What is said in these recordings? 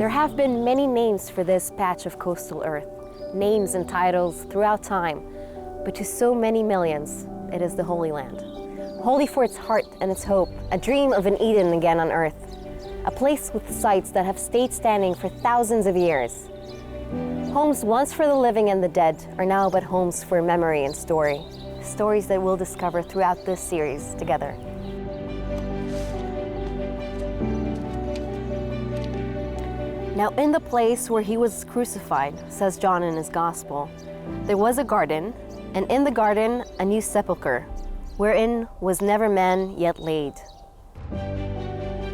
There have been many names for this patch of coastal earth, names and titles throughout time, but to so many millions, it is the Holy Land. Holy for its heart and its hope, a dream of an Eden again on earth, a place with sites that have stayed standing for thousands of years. Homes once for the living and the dead are now but homes for memory and story, stories that we'll discover throughout this series together. Now in the place where he was crucified, says John in his gospel, there was a garden, and in the garden a new sepulchre, wherein was never man yet laid.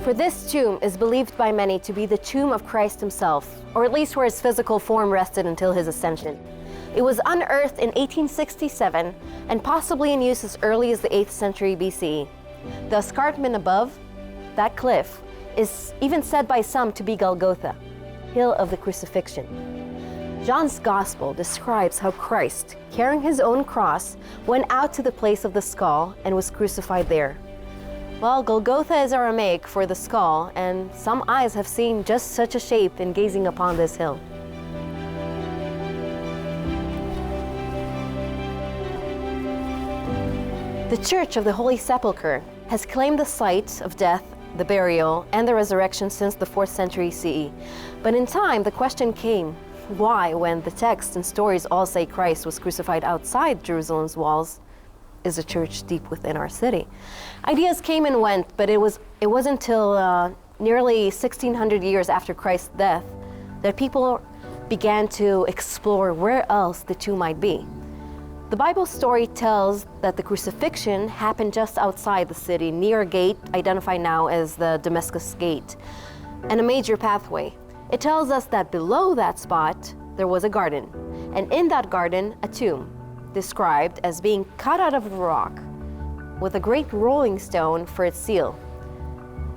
For this tomb is believed by many to be the tomb of Christ himself, or at least where his physical form rested until his ascension. It was unearthed in 1867 and possibly in use as early as the 8th century BCE. The escarpment above that cliff is even said by some to be Golgotha, hill of the crucifixion. John's Gospel describes how Christ, carrying his own cross, went out to the place of the skull and was crucified there. Well, Golgotha is Aramaic for the skull, and some eyes have seen just such a shape in gazing upon this hill. The Church of the Holy Sepulchre has claimed the site of death, the burial, and the resurrection since the 4th century CE. But in time, the question came, why, when the texts and stories all say Christ was crucified outside Jerusalem's walls, is the church deep within our city? Ideas came and went, but it wasn't until nearly 1600 years after Christ's death that people began to explore where else the tomb might be. The Bible story tells that the crucifixion happened just outside the city, near a gate identified now as the Damascus Gate, and a major pathway. It tells us that below that spot there was a garden, and in that garden a tomb, described as being cut out of a rock with a great rolling stone for its seal.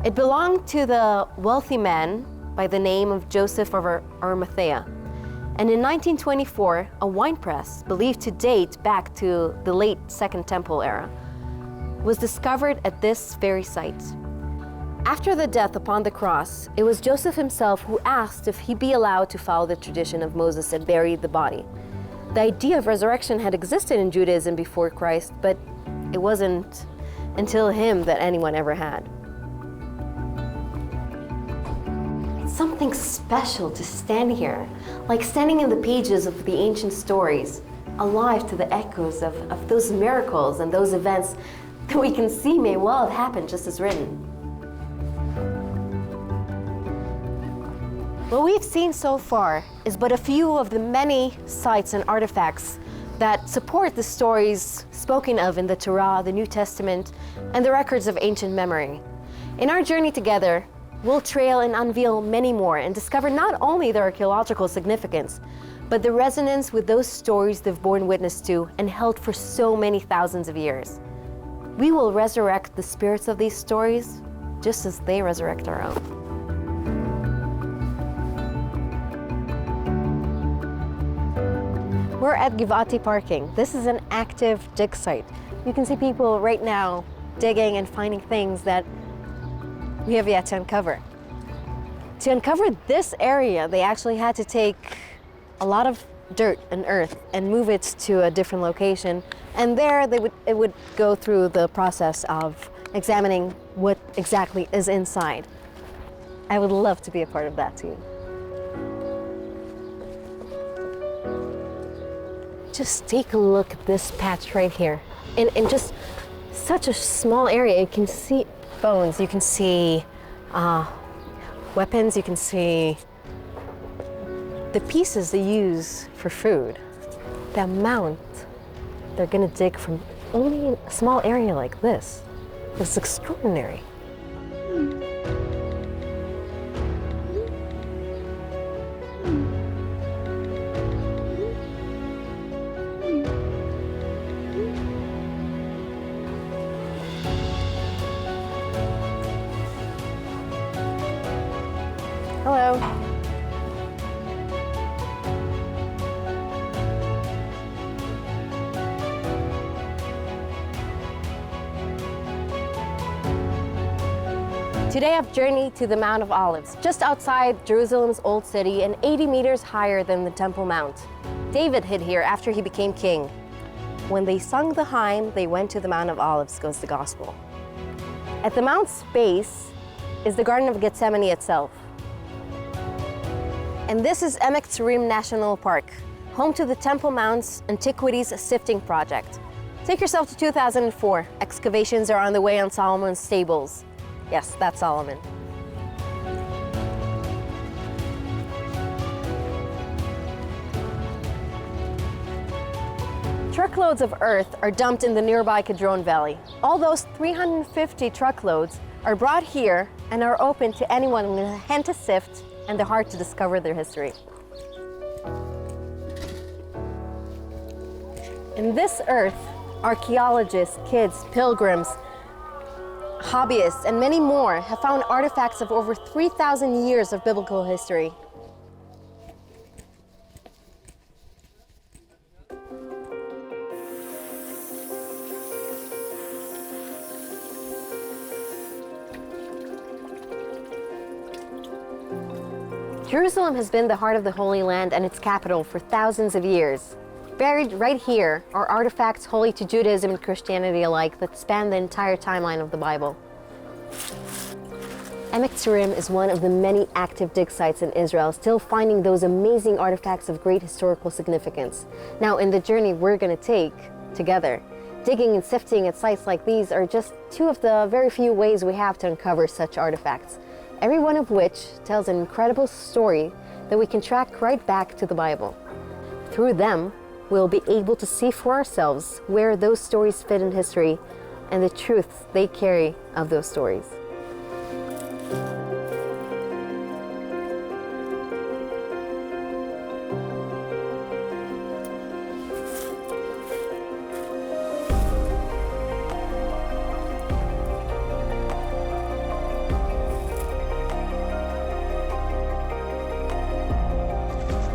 It belonged to the wealthy man by the name of Joseph of Arimathea. And in 1924, a wine press, believed to date back to the late Second Temple era, was discovered at this very site. After the death upon the cross, it was Joseph himself who asked if he be allowed to follow the tradition of Moses and bury the body. The idea of resurrection had existed in Judaism before Christ, but it wasn't until him that anyone ever had. It's something special to stand here, like standing in the pages of the ancient stories, alive to the echoes of those miracles and those events that we can see may well have happened just as written. What we've seen so far is but a few of the many sites and artifacts that support the stories spoken of in the Torah, the New Testament, and the records of ancient memory. In our journey together, we'll trail and unveil many more and discover not only their archaeological significance, but the resonance with those stories they've borne witness to and held for so many thousands of years. We will resurrect the spirits of these stories just as they resurrect our own. We're at Givati Parking. This is an active dig site. You can see people right now digging and finding things that we have yet to uncover. To uncover this area, they actually had to take a lot of dirt and earth and move it to a different location. And there it would go through the process of examining what exactly is inside. I would love to be a part of that too. Just take a look at this patch right here. In just such a small area, you can see bones, you can see weapons, you can see the pieces they use for food. The amount they're gonna dig from only a small area like this is extraordinary. Hello. Today I've journeyed to the Mount of Olives, just outside Jerusalem's Old City and 80 meters higher than the Temple Mount. David hid here after he became king. When they sung the hymn, they went to the Mount of Olives, goes the gospel. At the mount's base is the Garden of Gethsemane itself. And this is Emek Tzurim National Park, home to the Temple Mount's Antiquities Sifting Project. Take yourself to 2004. Excavations are on the way on Solomon's stables. Yes, that's Solomon. Truckloads of earth are dumped in the nearby Kidron Valley. All those 350 truckloads are brought here and are open to anyone with a hand to sift and the heart to discover their history. In this earth, archaeologists, kids, pilgrims, hobbyists, and many more have found artifacts of over 3,000 years of biblical history. Jerusalem has been the heart of the Holy Land and its capital for thousands of years. Buried right here are artifacts holy to Judaism and Christianity alike that span the entire timeline of the Bible. Emek Tzurim is one of the many active dig sites in Israel, still finding those amazing artifacts of great historical significance. Now, in the journey we're going to take together, digging and sifting at sites like these are just two of the very few ways we have to uncover such artifacts, every one of which tells an incredible story that we can track right back to the Bible. Through them, we'll be able to see for ourselves where those stories fit in history and the truths they carry of those stories.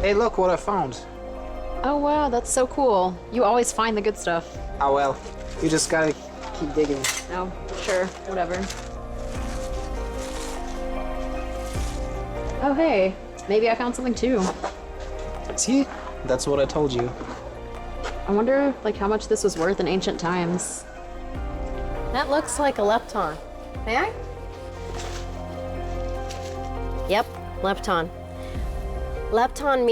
Hey, look what I found. Oh wow, that's so cool. You always find the good stuff. Oh well, you just gotta keep digging. Oh, sure, whatever. Oh hey, maybe I found something too. See? That's what I told you. I wonder like how much this was worth in ancient times. That looks like a lepton. May I? Yep, lepton. Lepton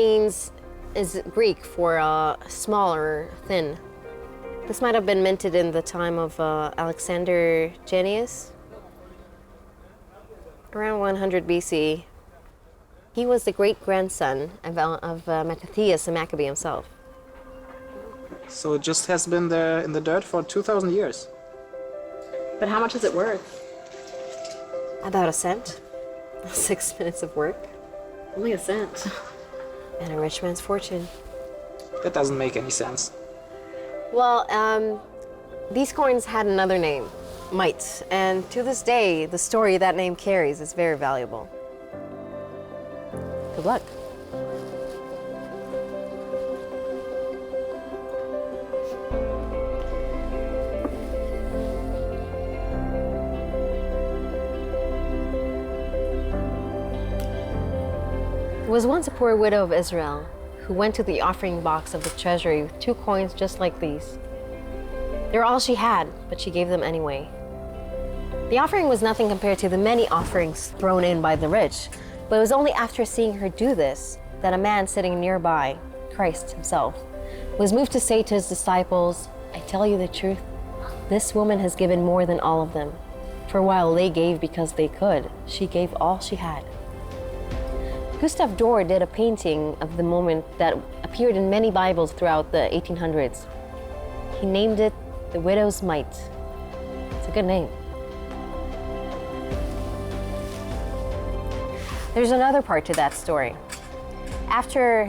is Greek for small or thin. This might have been minted in the time of Alexander Junius, around 100 BC. He was the great-grandson of Mattathias the Maccabee himself. So it just has been there in the dirt for 2,000 years. But how much is it worth? About a cent. 6 minutes of work. Only a cent. And a rich man's fortune. That doesn't make any sense. Well, these coins had another name, mite, and to this day, the story that name carries is very valuable. Good luck. There was once a poor widow of Israel who went to the offering box of the treasury with 2 coins just like these. They were all she had, but she gave them anyway. The offering was nothing compared to the many offerings thrown in by the rich, but it was only after seeing her do this that a man sitting nearby, Christ himself, was moved to say to his disciples, "I tell you the truth, this woman has given more than all of them. For while they gave because they could, she gave all she had." Gustave Doré did a painting of the moment that appeared in many Bibles throughout the 1800s. He named it The Widow's Mite. It's a good name. There's another part to that story. After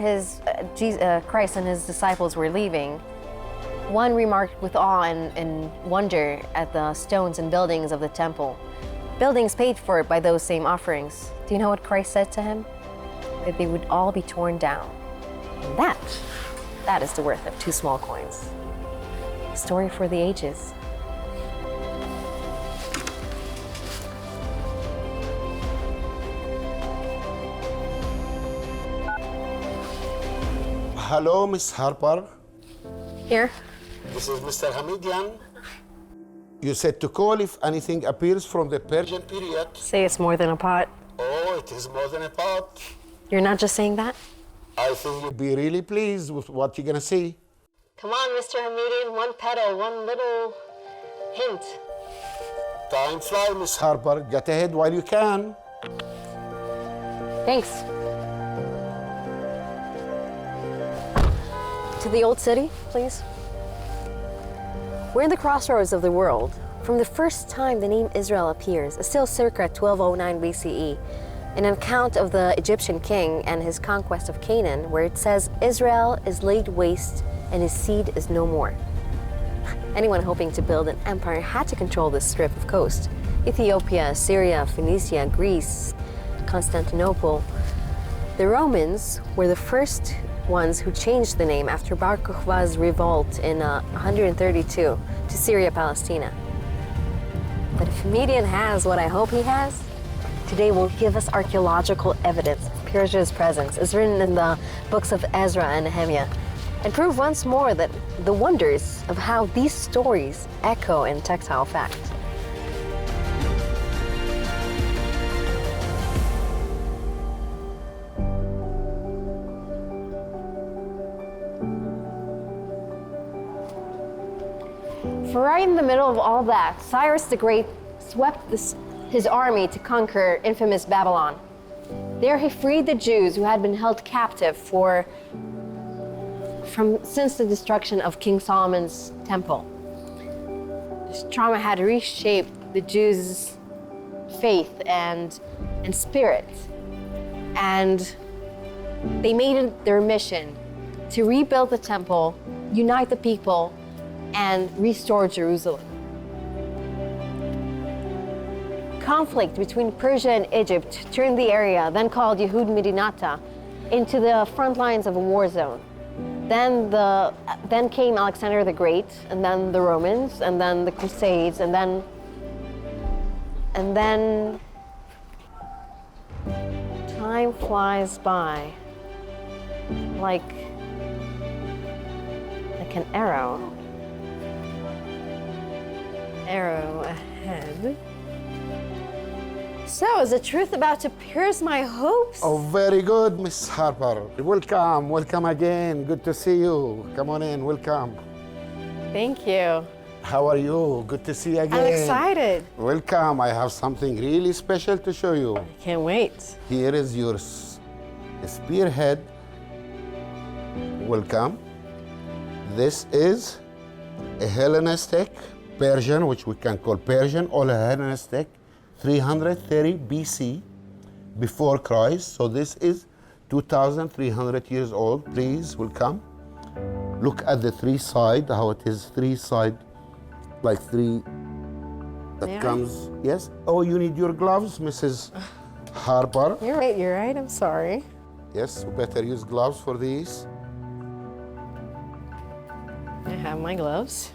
Christ and his disciples were leaving, one remarked with awe and wonder at the stones and buildings of the temple. Buildings paid for by those same offerings. Do you know what Christ said to him? That they would all be torn down. And that is the worth of 2 small coins. A story for the ages. Hello, Miss Harper. Here. This is Mr. Hamidian. You said to call if anything appears from the Persian period. Say it's more than a pot. Oh, it is more than a pot. You're not just saying that? I think you'll be really pleased with what you're gonna see. Come on, Mr. Hamidian, one petal, one little hint. Time flies, Miss Harper. Get ahead while you can. Thanks. To the old city, please. We're in the crossroads of the world. From the first time the name Israel appears, still circa 1209 BCE, in an account of the Egyptian king and his conquest of Canaan, where it says, Israel is laid waste and his seed is no more. Anyone hoping to build an empire had to control this strip of coast. Ethiopia, Syria, Phoenicia, Greece, Constantinople. The Romans were the first ones who changed the name after Bar Kokhba's revolt in 132 to Syria, Palestina. But if Median has what I hope he has, today will give us archaeological evidence of Persia's presence, as written in the books of Ezra and Nehemiah, and prove once more that the wonders of how these stories echo in textile fact. For right in the middle of all that, Cyrus the Great swept his army to conquer infamous Babylon. There he freed the Jews who had been held captive since the destruction of King Solomon's temple. This trauma had reshaped the Jews' faith and spirit, and they made it their mission to rebuild the temple, unite the people, and restore Jerusalem. Conflict between Persia and Egypt turned the area, then called Yehud Medinata, into the front lines of a war zone. Then came Alexander the Great, and then the Romans, and then the Crusades, and then time flies by like an arrow. Arrow ahead. So, is the truth about to pierce my hopes? Oh, very good, Miss Harper. Welcome, welcome again. Good to see you. Come on in, welcome. Thank you. How are you? Good to see you again. I'm excited. Welcome. I have something really special to show you. Can't wait. Here is your spearhead. Welcome. This is a Hellenistic Persian, which we can call Persian or Hellenistic, 330 BC, before Christ. So this is 2,300 years old. Please, welcome. Look at the three side, how it is three side, like three that comes. Yes. Oh, you need your gloves, Mrs. Harper. You're right, I'm sorry. Yes, we better use gloves for these. I have my gloves.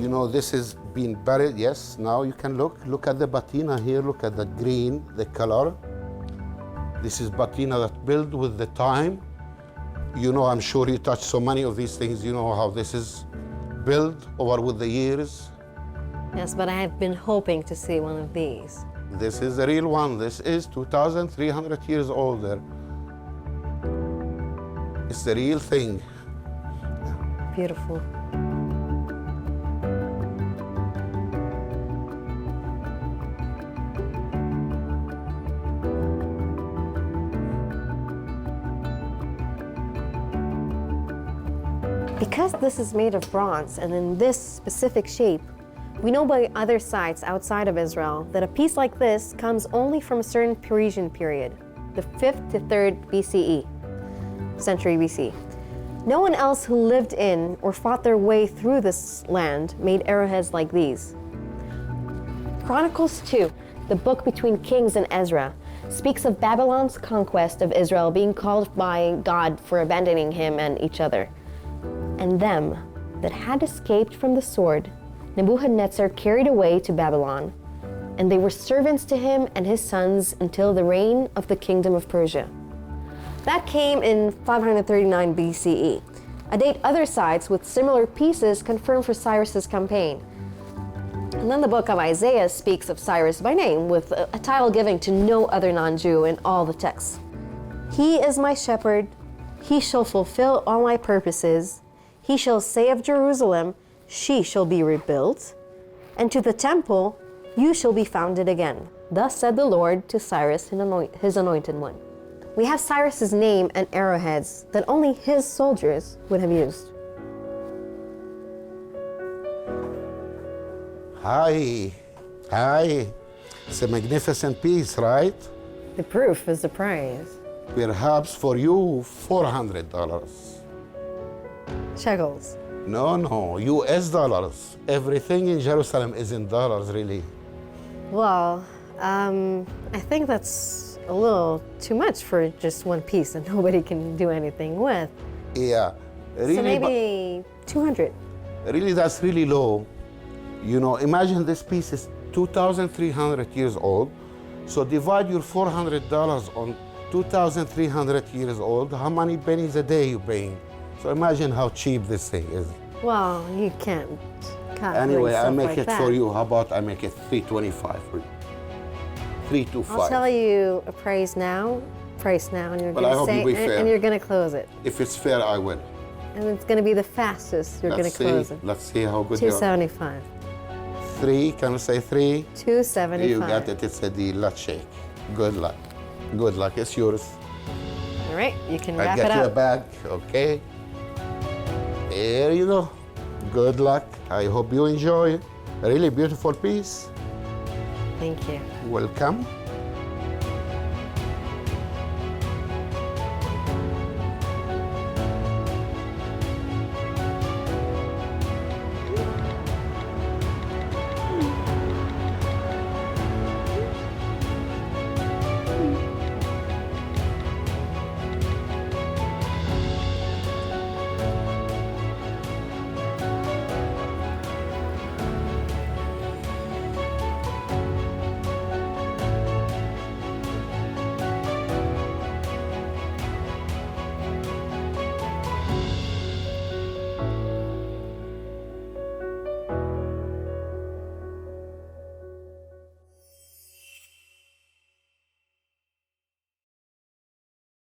You know, this is being buried. Yes, now you can look at the patina here. Look at the green, the color. This is patina that built with the time. You know, I'm sure you touched so many of these things. You know how this is built over with the years. Yes, but I have been hoping to see one of these. This is the real one. This is 2,300 years older. It's the real thing. Beautiful. Because this is made of bronze and in this specific shape, we know by other sites outside of Israel that a piece like this comes only from a certain Parisian period, the 5th to 3rd BCE, century BC. No one else who lived in or fought their way through this land made arrowheads like these. Chronicles 2, the book between Kings and Ezra, speaks of Babylon's conquest of Israel being called by God for abandoning him and each other. And them that had escaped from the sword, Nebuchadnezzar carried away to Babylon, and they were servants to him and his sons until the reign of the kingdom of Persia. That came in 539 BCE, a date other sites with similar pieces confirm for Cyrus's campaign. And then the book of Isaiah speaks of Cyrus by name, with a title given to no other non-Jew in all the texts. He is my shepherd, he shall fulfill all my purposes. He shall say of Jerusalem, she shall be rebuilt, and to the temple, you shall be founded again. Thus said the Lord to Cyrus, his anointed one. We have Cyrus's name and arrowheads that only his soldiers would have used. Hi. It's a magnificent piece, right? The proof is the prize. Perhaps for you, $400. Shekels. No, US dollars. Everything in Jerusalem is in dollars, really. Well, I think that's a little too much for just one piece that nobody can do anything with. Yeah. Really, So maybe 200. really, that's really low. You know, imagine this piece is 2,300 years old. So divide your $400 on 2,300 years old. How many pennies a day you paying? So imagine how cheap this thing is. Well, you can't calculate Anyway, I stuff make like it that. for you. How about I make it $325 for you? $325. I'll tell you a price now, and you're Well, I gonna hope say, you'll be fair. and you're gonna close it, If it's fair, I will. and it's gonna be the fastest you're Let's gonna close it. Let's see how good you are. 275. 3, can you say 3? 275. You got it, it's a deal. Let's shake. Good luck. Good luck, it's yours. All right, you can I'll wrap get it you a up. bag, okay? There you go. Good luck. I hope you enjoy. A really beautiful piece. Thank you. Welcome.